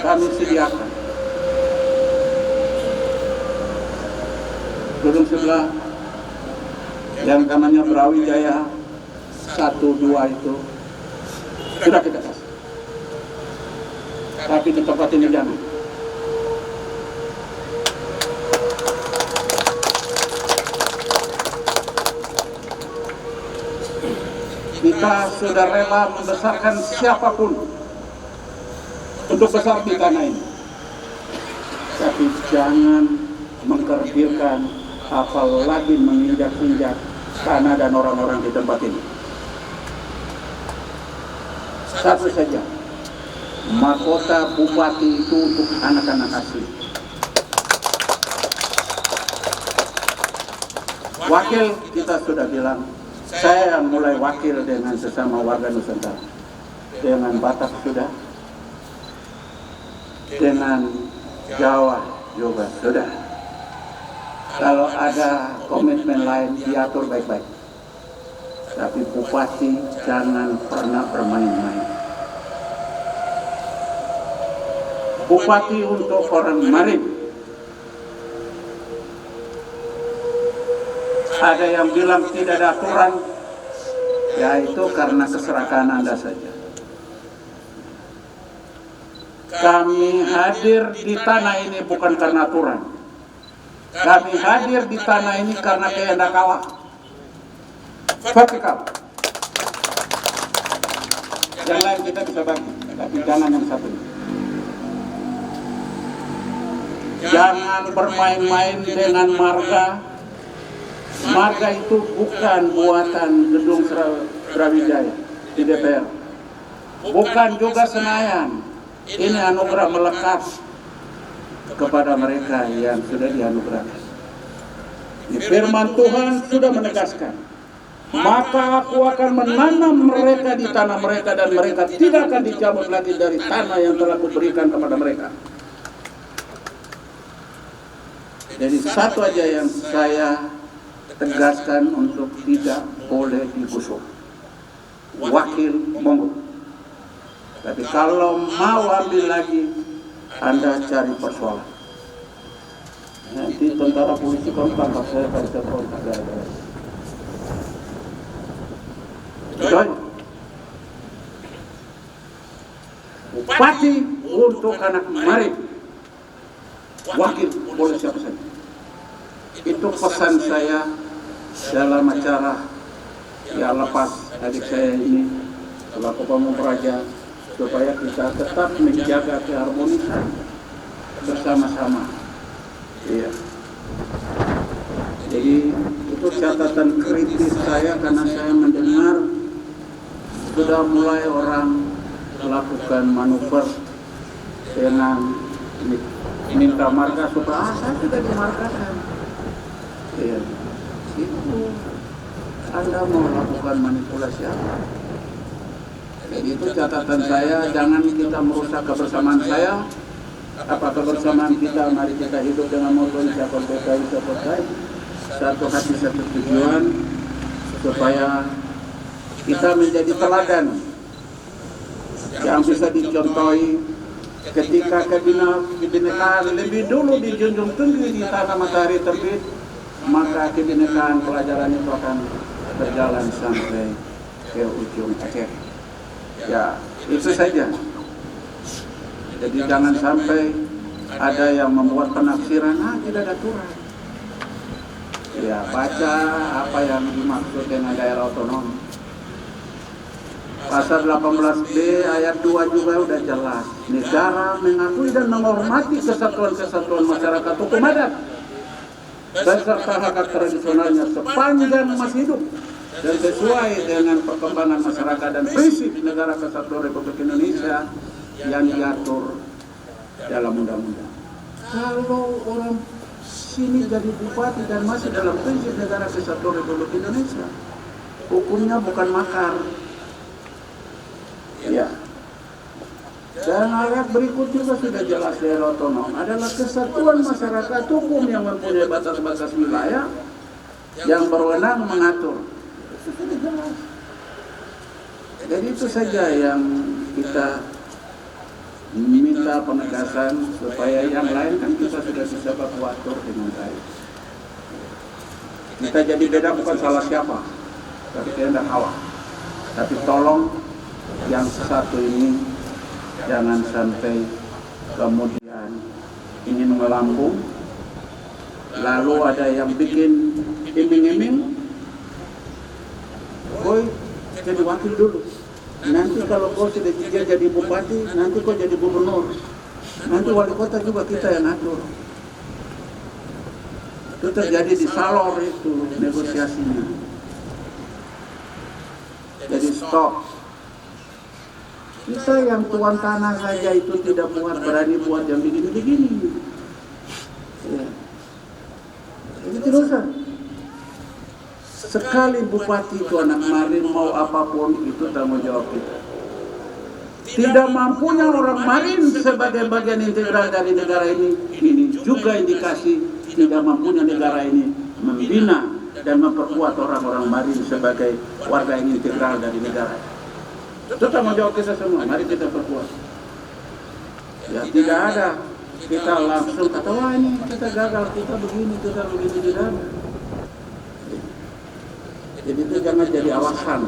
kami sediakan. Gedung sebelah yang namanya Brawijaya 1-2 itu sudah kita kasih. Tapi di tempat ini jangan. Kita sudah rela membesarkan siapapun untuk besar di tanah ini. Tapi jangan mengkerdilkan, apalagi menginjak-injak tanah dan orang-orang di tempat ini. Satu saja, mahkota bupati itu untuk anak-anak asli. Wakil kita sudah bilang, saya yang mulai wakil dengan sesama warga Nusantara. Dengan Batak sudah, dengan Jawa juga sudah. Kalau ada komitmen lain, diatur baik-baik. Tapi bupati jangan pernah bermain-main. Bupati untuk orang Marin. Ada yang bilang tidak ada aturan, ya itu karena keserakahan Anda saja. Kami hadir di tanah ini bukan karena aturan. Kami hadir di tanah ini karena kehendak Allah. Vertikal. Yang lain kita bisa bagi, tapi jangan yang satu. Jangan bermain-main dengan marga, Marga itu bukan buatan gedung Brawijaya di DPR, bukan juga Senayan. Ini anugerah melekat kepada mereka yang sudah dianugerahkan. Firman Tuhan sudah menegaskan, maka aku akan menanam mereka di tanah mereka dan mereka tidak akan dicabut lagi dari tanah yang telah kuberikan kepada mereka. Jadi satu aja yang saya tegaskan untuk tidak boleh digusur. Wakil monggo. Tapi kalau mau ambil lagi, Anda cari persoalan. Nanti tentara polisi kalau tangkap saya pada telepon ada. Betul. Bupati untuk anak Marim, wakil boleh siapa saja. Itu pesan saya dalam acara ya lepas adik saya ini selaku Pamungperaja, supaya kita tetap menjaga keharmonisan bersama-sama. Iya. Jadi itu catatan kritis saya karena saya mendengar sudah mulai orang melakukan manuver dengan minta marga supaya saya sudah dimarkakan. Iya. Itu Anda mau lakukan manipulasi apa? Jadi itu catatan saya, jangan kita merusak kebersamaan saya. Apa kebersamaan kita, mari kita hidup dengan moto siapa PKI, satu hati satu tujuan, supaya kita menjadi teladan yang bisa dicontohi ketika kebinekaan lebih dulu dijunjung tinggi di tanah matahari terbit, maka kebinekaan pelajaran itu akan berjalan sampai ke ujung akhir. Ya, itu saja. Jadi jangan sampai ada yang membuat penafsiran, tidak ada aturan. Ya, baca apa yang dimaksud dengan daerah otonom. Pasal 18B ayat 2 juga udah jelas. Negara mengakui dan menghormati kesatuan-kesatuan masyarakat hukum adat beserta hak tradisionalnya sepanjang masih hidup dan sesuai dengan perkembangan masyarakat dan prinsip negara kesatuan Republik Indonesia yang diatur dalam undang-undang. Kalau orang sini jadi bupati dan masih dalam prinsip negara kesatuan Republik Indonesia, hukumnya bukan makar. Ya. Dan ayat berikut juga sudah jelas, daerah otonom adalah kesatuan masyarakat hukum yang mempunyai batas-batas wilayah yang berwenang mengatur. Itu sudah jelas. Jadi itu saja yang kita minta penegasan supaya yang lain kan kita sudah bisa atur dengan baik. Kita jadi beda bukan salah siapa, tapi tidak hawa. Tapi tolong yang satu ini jangan sampai kemudian ingin melambung, lalu ada yang bikin iming-iming, boy jadi wakil dulu. Nanti kalau kau sudah jadi bupati, nanti kau jadi gubernur, nanti wali kota juga kita yang atur. Itu terjadi di Salor itu negosiasinya. Jadi stop. Kita yang tuan tanah saja itu tidak berani buat yang begini-begini. Ya. Jadi tidak usah. Sekali bupati itu anak Marim mau apapun itu tanggung jawab kita. Tidak mampunya orang Marim sebagai bagian integral dari negara ini juga indikasi tidak mampunya negara ini membina dan memperkuat orang-orang Marim sebagai warga yang integral dari negara. Itu tanggung jawab kita semua, mari kita perkuat. Ya, tidak ada kita langsung kata, wah ini kita gagal, kita begini, tidak ada. Jadi itu jangan jadi alasan.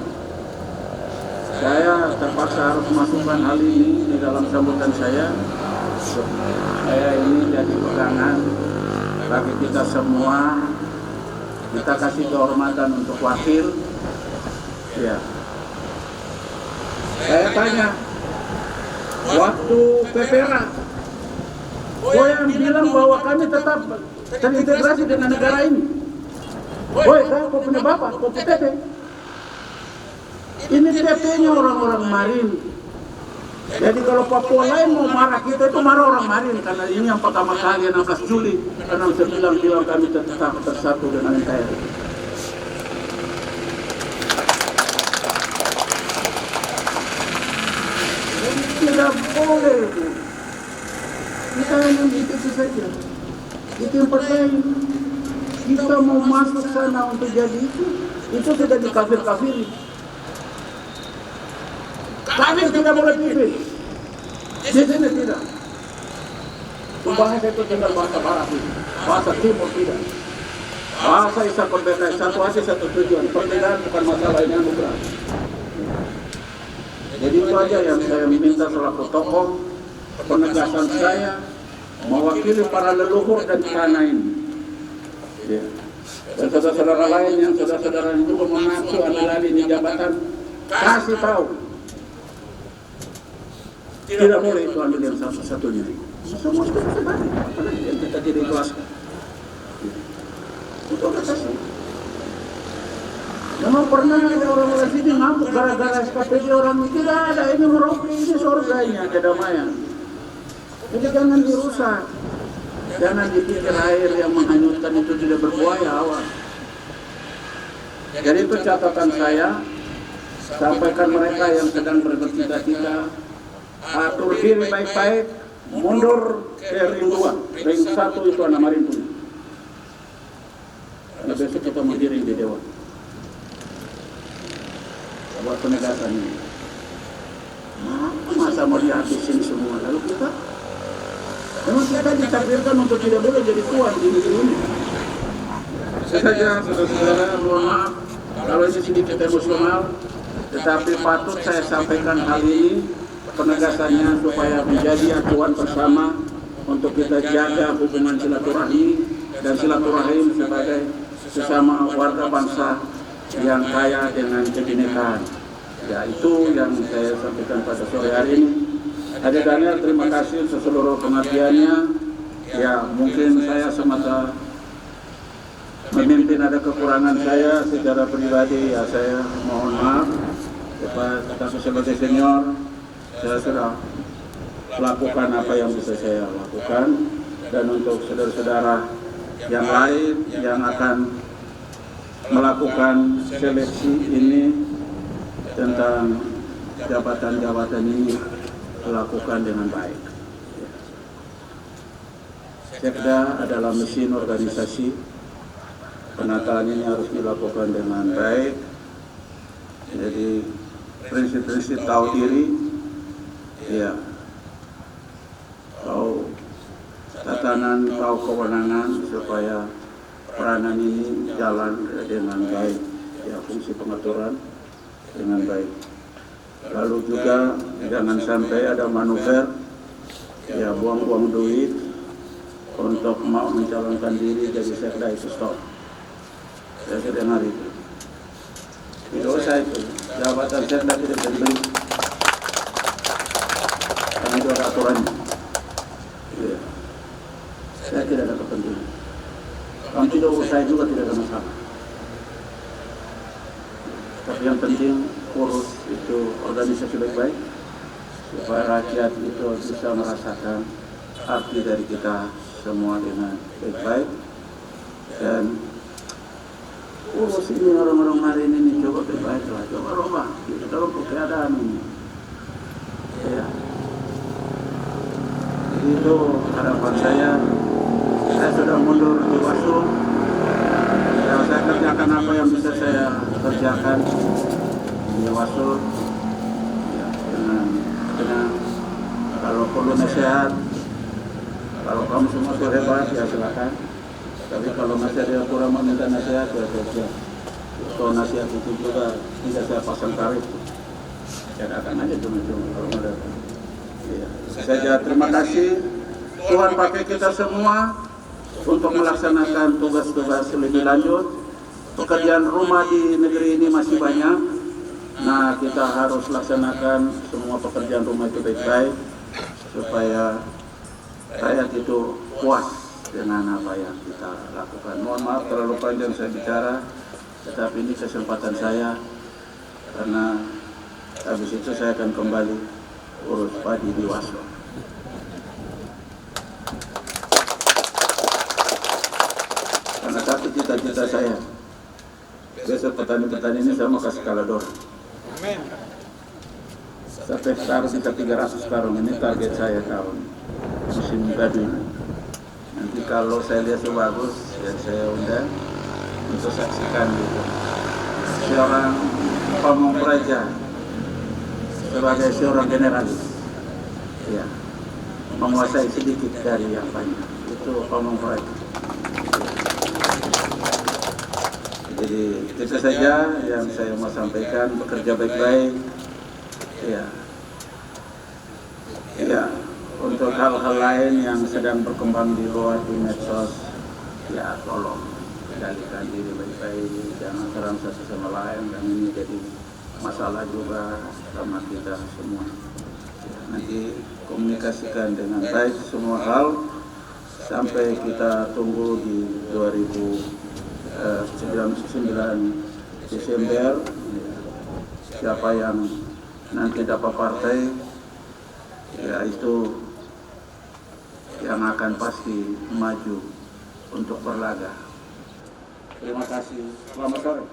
Saya terpaksa harus masukkan hal ini di dalam sambutan saya. Saya ini jadi pegangan bagi kita semua. Kita kasih kehormatan untuk wakil. Ya. Saya tanya, waktu PPRA, Boyan bilang bahwa kami tetap terintegrasi dengan negara ini. Woi, kau punya bapak, kau punya TP. Ini TP-nya orang-orang Marin. Jadi kalau Papua lain mau marah kita itu marah orang Marin, karena ini yang pertama kali 16 Juli 69 bilang kami tetap bersatu dengan NKRI. Jadi tidak boleh itu. Kita hanya itu saja. Itu yang pertama. Kita mau masuk sana untuk jadi itu sudah dikafir-kafiri. Kami tidak boleh pilih. Di sini tidak. Bahasa itu tinggal bahasa barat ini. Bahasa timur tidak. Bahasa Isa Merdeka, satu hati satu tujuan. Perbedaan bukan masalah ini anugerah. Jadi itu aja yang saya minta selaku tokoh penegasan saya mewakili para leluhur dan tanah ini. Ya. Dan saudara-saudara lain yang saudara-saudara juga mengaku adalah ini jabatan, kasih tahu. Tidak boleh itu ambil yang satu-satunya. Semua sudah terbalik, apalagi yang kita tidak ikhlaskan. Itu kasih. Memang pernah ada orang-orang sini ngamuk gara-gara SKPD orang ini tidak ada. Ini Merauke, ini surganya, kedamaian. Jadi jangan dirusak. Jangan dipikir air yang menghanyutkan itu tidak berbuaya awas. Jadi itu catatan saya. Sampaikan mereka yang sedang bercita-cita, atur diri baik-baik, mundur ke ring 2. Ring 1 itu anak Marin punya. Karena besok kita menggiring di Dewan. Buat penegasan ini. Masa mau dihabisin semua? Lalu kita memang kita ditakdirkan untuk tidak boleh jadi tuan di negeri ini. Saja saudara-saudara, mohon maaf kalau ini sedikit emosional, tetapi patut saya sampaikan hal ini penegasannya supaya menjadi acuan bersama untuk kita jaga hubungan silaturahmi dan silaturahim sebagai sesama warga bangsa yang kaya dengan kebinekaan. Ya, itu yang saya sampaikan pada sore hari ini. Adik Daniel, terima kasih seluruh pengabdiannya. Ya, mungkin saya semata memimpin ada kekurangan saya secara pribadi, ya saya mohon maaf. Tetapi sebagai senior, saya sudah lakukan apa yang bisa saya lakukan. Dan untuk saudara-saudara yang lain yang akan melakukan seleksi ini tentang jabatan-jabatan ini lakukan dengan baik. Sekda adalah mesin organisasi, penataan ini harus dilakukan dengan baik. Jadi prinsip-prinsip tahu diri, ya, tahu tatanan, tahu kewenangan supaya peranan ini jalan dengan baik, ya, fungsi pengaturan dengan baik. Lalu juga jangan sampai ada manuver, ya, buang-buang duit untuk mau mencalonkan diri jadi sekda itu stop. Saya sudah dengar itu. Tidak usah itu, jabatan sekda tidak bisa dibeli. Karena itu ada aturannya. Ya. Saya tidak ada kepentingan. Kamu tidak usah juga tidak ada masalah. Tapi yang penting urus itu organisasi baik-baik supaya rakyat itu bisa merasakan arti dari kita semua dengan baik-baik. Dan urus ini orang-orang Marin ini coba baik-baiklah, coba rubah kita dalam keadaan ini. Ya. Itu harapan saya. Saya sudah mundur di Wasum. Ya, saya kerjakan apa yang bisa saya kerjakan di Wasum. Ya, dengan kalau perlu nasihat, kalau kamu semua sudah hebat ya silakan. Tapi kalau masih ada kurang meminta nasihat ya saja. Kalau nasihat itu juga tidak saya pasang tarif. Ya akan aja cuma-cuma kalau ada. Ya. Saja terima kasih. Tuhan pakai kita semua untuk melaksanakan tugas-tugas lebih lanjut. Pekerjaan rumah di negeri ini masih banyak. Nah, kita harus laksanakan semua pekerjaan rumah itu baik-baik supaya rakyat itu puas dengan apa yang kita lakukan. Mohon maaf terlalu panjang saya bicara, tetapi ini kesempatan saya karena habis itu saya akan kembali urus padi di Waso. Karena satu cita-cita saya, besok petani-petani ini saya mau kasih kalador. Sampai sekarang kita 300 karung, ini target saya tahun musim gadu ini. Nanti kalau saya lihat bagus, ya saya undang untuk saksikan gitu. Seorang pamong praja sebagai seorang generalis, ya, menguasai sedikit dari yang banyak. Itu pamong praja. Jadi itu saja yang saya mau sampaikan, bekerja baik-baik. Ya, untuk hal-hal lain yang sedang berkembang di luar di medsos, ya tolong kendalikan diri baik-baik, jangan serang satu sama lain, dan ini jadi masalah juga sama kita semua. Ya, nanti komunikasikan dengan baik semua hal sampai kita tunggu di 9 Desember siapa yang nanti dapat partai, ya itu yang akan pasti maju untuk berlaga. Terima kasih. Selamat sore.